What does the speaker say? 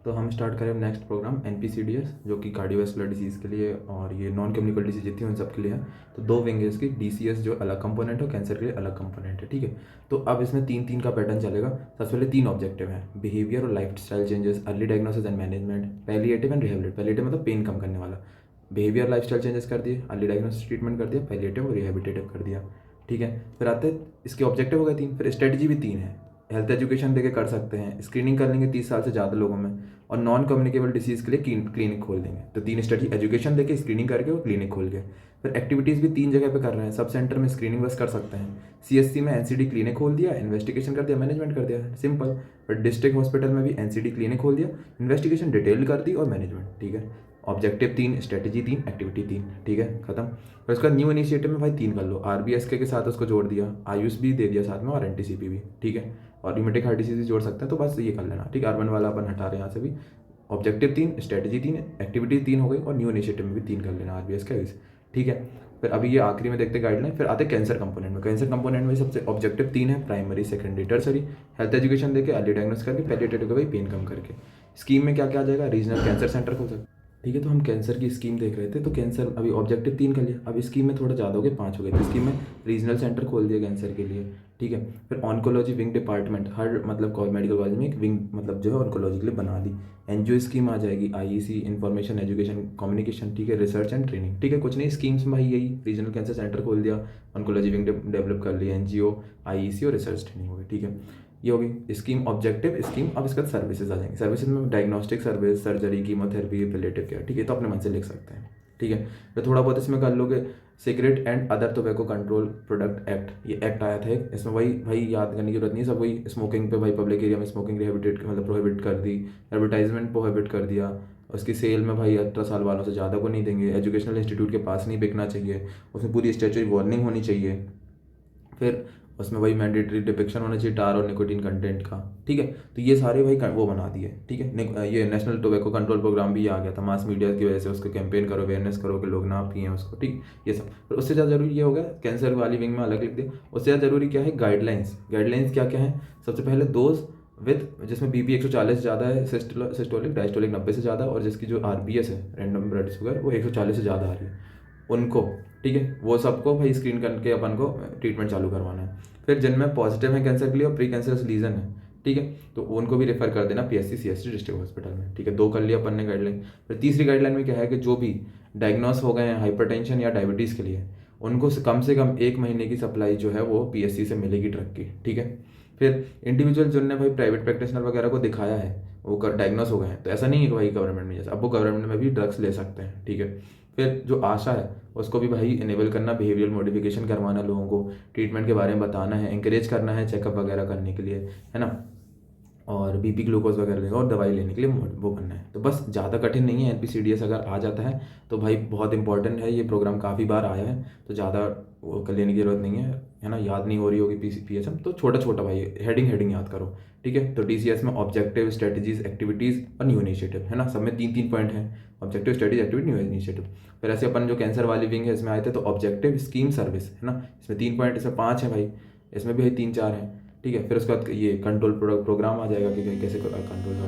तो हम स्टार्ट करें नेक्स्ट प्रोग्राम NPCDS, जो कि कार्डियोवैस्कुलर डिसीज़ के लिए और ये नॉन कम्युनिकेबल डिसीज जितनी हैं उन सब के लिए है। तो 2 विंग है इसकी, DCS जो अलग कंपोनेंट है, कैंसर के लिए अलग कंपोनेंट है, ठीक है। तो अब इसमें 3-3 का पैटर्न चलेगा। सबसे पहले 3 ऑब्जेक्टिव हैं, बिहेवियर और life style changes, early diagnosis and management, palliative and rehabilitative. Palliative मतलब पेन कम करने वाला, बिहेवियर लाइफ स्टाइल चेंजेस कर दिए, अर्ली डायग्नोसिस ट्रीटमेंट कर दिया, पैलिएटिव और रिहेबिलिटेटिव कर दिया, ठीक है। फिर आते इसके ऑब्जेक्टिव हो गए 3, फिर स्ट्रेटजी भी 3 है। हेल्थ एजुकेशन देके कर सकते हैं, स्क्रीनिंग कर लेंगे 30 साल से ज़्यादा लोगों में, और नॉन कम्युनिकेबल डिसीज़ के लिए क्लिनिक खोल देंगे। तो 3 स्ट्रेटजी, एजुकेशन देके, स्क्रीनिंग करके और क्लिनिक खोल के। फिर एक्टिविटीज़ भी 3 जगह पे कर रहे हैं। सब सेंटर में स्क्रीनिंग बस कर सकते हैं, CSC में NCD क्लिनिक खोल दिया, इन्वेस्टिगेशन कर दिया, मैनेजमेंट कर दिया, सिंपल। फिर डिस्ट्रिक्ट हॉस्पिटल में भी NCD क्लिनिक खोल दिया, इन्वेस्टिगेशन डिटेल कर दी और मैनेजमेंट, ठीक है। ऑब्जेक्टिव 3, स्ट्रेटजी 3, एक्टिविटी 3, ठीक है, खत्म। फिर उसका न्यू इनिशिएटिव में भाई 3 कर लो, RBSK के साथ उसको जोड़ दिया, आयुष भी दे दिया साथ में, और NTCP भी, ठीक है। और र्यूमेटिक हार्ट डिसीज भी जोड़ सकते हैं, तो बस ये कर लेना, ठीक है। अर्बन वाला अपन हटा रहे हैं यहाँ से भी। ऑब्जेक्टिव 3, स्ट्रेटजी 3, एक्टिविटी 3 हो गई, और न्यू इनिशिएटिव में भी 3 कर लेना, RBSK आयुष, ठीक है। फिर अभी ये आखिरी में देखते गाइडलाइन। फिर आते कैंसर कंपोनेंट में। कैंसर कंपोनेंट में सबसे ऑब्जेक्टिव 3 है, primary, secondary, tertiary. Health education देके, अर्ली डायग्नोस करके, पैलिएटिव भाई पेन कम करके। स्कीम में क्या क्या आ जाएगा, रीजनल कैंसर सेंटर खोल सकते, ठीक है। तो हम कैंसर की स्कीम देख रहे थे, तो कैंसर अभी ऑब्जेक्टिव 3 कर लिया, अब स्कीम में थोड़ा ज़्यादा हो गए, 5 हो गए। तो स्कीम में रीजनल सेंटर खोल दिया कैंसर के लिए, ठीक है। फिर ऑन्कोलॉजी विंग डिपार्टमेंट, हर मतलब मेडिकल कॉलेज में एक विंग मतलब जो है ऑन्कोलॉजी के लिए बना दी। एनजीओ स्कीम आ जाएगी, IEC, इंफॉर्मेशन एजुकेशन कम्युनिकेशन, ठीक है, रिसर्च एंड ट्रेनिंग, ठीक है। कुछ नहीं स्कीम्स में भाई यही, रीजनल कैंसर सेंटर खोल दिया, ऑन्कोलॉजी विंग डेवलप कर लिया, NGO, IEC और रिसर्च ट्रेनिंग हो गई, ठीक है। ये होगी स्कीम, ऑब्जेक्टिव स्कीम। अब इसके बाद सर्विसेज आ जाएंगे। सर्विसेज में diagnostic service, surgery, chemotherapy, palliative care, ठीक है। तो अपने मन से लिख सकते हैं, ठीक है। तो थोड़ा बहुत इसमें कर लोगे, cigarette and other tobacco control product act, ये एक्ट आया था एक, इसमें वही भाई याद करने की जरूरत नहीं है, सब वही स्मोकिंग पे भाई पब्लिक एरिया में स्मोकिंग रिहेबिटेट मतलब प्रोहिबिट कर दी, एडवर्टाइजमेंट प्रोहिबिट कर दिया, उसकी सेल में भाई 18 साल वालों से ज़्यादा को नहीं देंगे, एजुकेशनल इंस्टीट्यूट के पास नहीं बिकना चाहिए, उसमें पूरी स्टैच्यूटरी वार्निंग होनी चाहिए। फिर उसमें वही मैंडेटरी डिपिक्शन होना चाहिए टार और निकोटीन कंटेंट का, ठीक है। तो ये सारे भाई वो बना दिए, ठीक है। ये नेशनल टोबैको कंट्रोल प्रोग्राम भी आ गया था, मास मीडिया की वजह से उसको कैंपेन करो, अवेयरनेस करो कि लोग ना पिएं उसको, ठीक। ये सब। फिर उससे ज़्यादा जरूरी ये हो गया, कैंसर वाली विंग में अलग लिख दिया। उससे ज़्यादा जरूरी क्या है, गाइडलाइंस। गाइडलाइंस क्या क्या है, सबसे पहले दोज विद जिसमें BP 140 ज़्यादा है, सिस्टोलिक डायस्टोलिक 90 से ज़्यादा, और जिसकी जो RBS है, रैंडम ब्लड शुगर, वो 140 से ज़्यादा आ रही है, उनको, ठीक है, वो सबको भाई स्क्रीन करके अपन को ट्रीटमेंट चालू करवाना है। फिर जिनमें पॉजिटिव है कैंसर के लिए और प्री कैंसरस लीजन है, ठीक है, तो उनको भी रेफर कर देना PSC CST डिस्ट्रिक्ट हॉस्पिटल में, ठीक है। 2 कर लिया अपन ने गाइडलाइन। फिर तीसरी गाइडलाइन में क्या है कि जो भी डायग्नोस हो गए हैं हाइपरटेंशन या डायबिटीज़ के लिए, उनको से कम 1 महीने की सप्लाई जो है वो PSC से मिलेगी ड्रग की, ठीक है। फिर इंडिविजुअल जिनने भाई प्राइवेट प्रैक्टिशनर वगैरह को दिखाया है, वो डायग्नोस हो गए हैं, तो ऐसा नहीं है कि भाई गवर्नमेंट में जैसे, अब वो गवर्नमेंट में भी ड्रग्स ले सकते हैं, ठीक है। फिर जो आशा है उसको भी भाई इनेबल करना, बिहेवियर मॉडिफिकेशन करवाना, लोगों को ट्रीटमेंट के बारे में बताना है, इंकरेज करना है चेकअप वगैरह करने के लिए, है ना, और BP ग्लूकोज वगैरह लेगा और दवाई लेने के लिए वो करना है। तो बस ज़्यादा कठिन नहीं है, NPCDS अगर आ जाता है तो भाई बहुत इंपॉर्टेंट है, ये प्रोग्राम काफ़ी बार आया है, तो ज़्यादा वो कर लेने की जरूरत नहीं है ना। याद नहीं हो रही होगी PSM, तो छोटा छोटा भाई हेडिंग याद करो, ठीक है। तो DCS में ऑब्जेक्टिव, स्ट्रेटजीज, एक्टिविटीज़ और न्यू इनिशिएटिव, है ना, सब में 3-3 पॉइंट हैं, objective, strategy, activity, new initiative. फिर ऐसे अपन जो कैंसर वाली विंग है इसमें आए थे, तो ऑब्जेक्टिव, स्कीम, सर्विस, है ना, इसमें 3 पॉइंट, इसमें 5 है भाई, इसमें भी भाई 3-4 हैं, ठीक है। फिर उसके बाद ये कंट्रोल प्रोग्राम आ जाएगा कि कैसे कंट्रोल